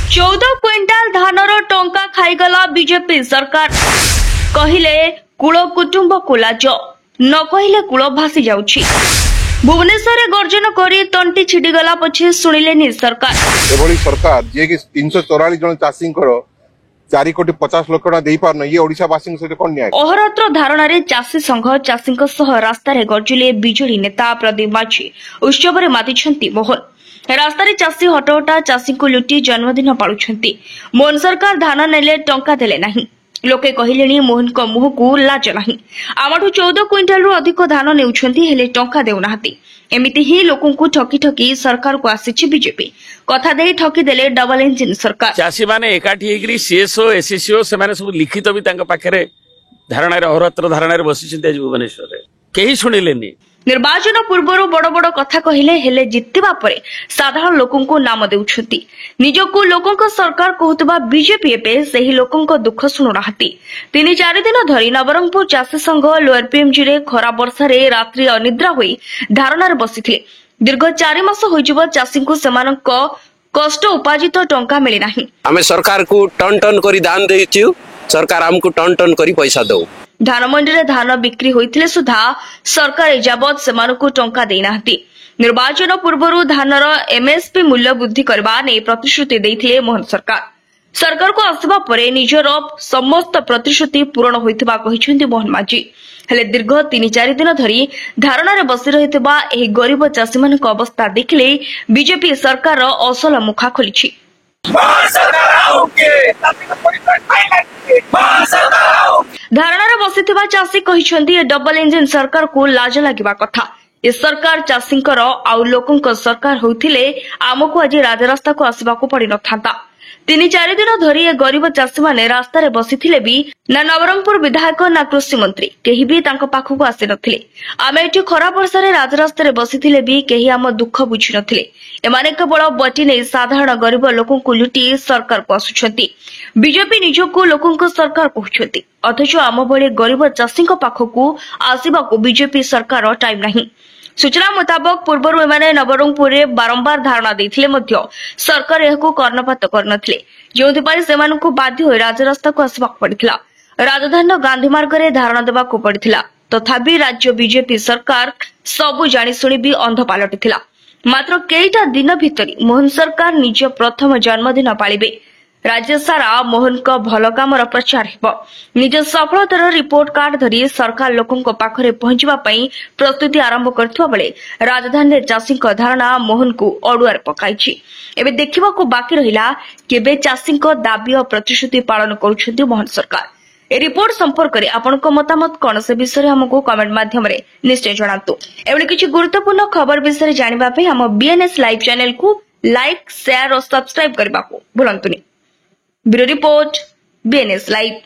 14 quintal धानर टंका खाईगला BJP सरकार कहले कूल कुटुंब को लाज न कहले कूल भासी जाउछि। भुवनेश्वर गर्जन करी तंटी छिड़ीगला पछे शुणिलेनी सरकार। एभली सरकार जे कि 344 जन चाषी 4 कोटी 50 लाख टका देई पारन ये ओडिशावासी सहित कोन न्याय। अहरात्र धारणारे चाषी संघ चाषी रास्तार गर्जिले बिजेडी नेता प्रदीप माझी उत्सव मातिछंती मोहन। रास्तार चाषी हटहटा चाषी को लुटी जन्मदिन पालुछंती। मोहन सरकार धान नेले टंका देले नाही। लोके कहिलेनी मोहन को मुह को लाज नाही। आमठू 14 क्विंटाल रु अधिक धान नेउछंती हेले टंका देउनाहाती। एमिति ही लोकन को ठकी ठकी सरकार को आसीछि बीजेपी। कथा दे ठकी देले डबल इंजिन सरकार। चाषी माने एकाठी हेकरी सीएसओ एससीओ से माने सब लिखित भी तांका पाखरे धारणारे अहरात्र धारणारे बसिछंती आज भुवनेश्वर रे केही सुनिलेनी। निर्वाचन पूर्व बड़ बड़ कथा कहले हेले जितवा परे साधारण लोकन को नाम देउछंती। निजको लोकन को सरकार कहतबा बीजेपी एपे सही लोकन को दुख सुनुनाहाती। 3-4 दिन धरी नवरंगपुर चाषी संघ लोअर पीएमजी रे खरा वर्षा रे रात्रि अनिद्रा होई धारणारे बसिथिले। दीर्घ 4 मास होइजिबो चाषी को सेमानक कष्ट उपार्जित टंका मिले नाही। आमे सरकार को टन टन करी दान देइछु। सरकार हमको टन टन करी पैसा दो। धान मंडी रे धान बिक्री होइथिले सुधा सरकार एजाबत सेमानकु टंका देइनाहती। निर्वाचन पूर्व धानर एमएसपी मूल्य वृद्धि करबा नै प्रतिश्रुति देइथिले मोहन सरकार। सरकार को आसबा परे निजर समस्त प्रतिश्रुति पूर्ण होइथिबा कहिसेंती मोहन माझी। हेले दीर्घ 3-4 दिन धरी धारणारे बसी रहितबा एही गरीब चाषी मानक अवस्था देखले बीजेपी सरकार असल मुखा खोलिछि। धारणारे बसिथिबा चाषी कहिसेंती डबल इंजिन सरकार को लाज लागिबा कथा। ए सरकार चाषींकर आउ लोकंक सरकार होइथिले आमको आज राजरास्ता को आसबाको पड़ी नथांता। 3-4 दिन धरी ए गरीब चाषी माने रास्तारे बसिथिले भी ना नवरंगपुर विधायक ना कृषि मंत्री केही भी तांको पाखको आसी नथिले। आमे एठी खरा वर्षारे राजरास्तारे बसिथिले भी केही आम दुख बुझि नथिले। एमाने केवल बटी नै साधारण गरीब लोकंकु लुटी सरकार को आसुछंती। बीजेपी निजको लोकंक सरकार कहउछंती अथच आम भले गरीब चाषींक पाखको आसीबाको बीजेपी सरकार टाइम नाही। सूचना मुताबक पूर्व एमाने नवरंगपुर रे बारंबार धारणा देथिले मध्य सरकार एहाको कर्णपात करनथिले। जोंथिपाई सेमानकु बाध्य होय राजरास्ता को आसबाक पड़िथिला। राजधानी गांधी मार्ग रे धारणा देबाको पड़िथिला। तथापि राज्य बीजेपी सरकार सबु जानि सुनि भी अंध पालटिथिला। मात्र केईटा दिन भितरी मोहन सरकार निज प्रथम जन्मदिन पालिबे। राज्य सारा मोहन को भल कामर प्रचार हेब। निज सफलतार रिपोर्ट कार्ड धरी सरकार लोकन को पाखरे पहुंचबा पई प्रस्तुति आरंभ करथुवा बेले राजधानी चाषी धारणा मोहन को अडुआर पकाइछि। एबे देखिबा को बाकी रहिला केबे चाषी दाबी और प्रतिश्रुति पालन करुछंती मोहन सरकार। ए रिपोर्ट संपर्क में आपनको मतामत कौन से विषय हमको कमेंट माध्यम रे निश्चय जणातु। एवं किछि गुरुत्वपूर्ण खबर विषय जानिबा पई हम बीएनएस लाइव चैनल को लाइक शेयर और सब्सक्राइब करबा को भूलंतुनी। Bureau report BNS live.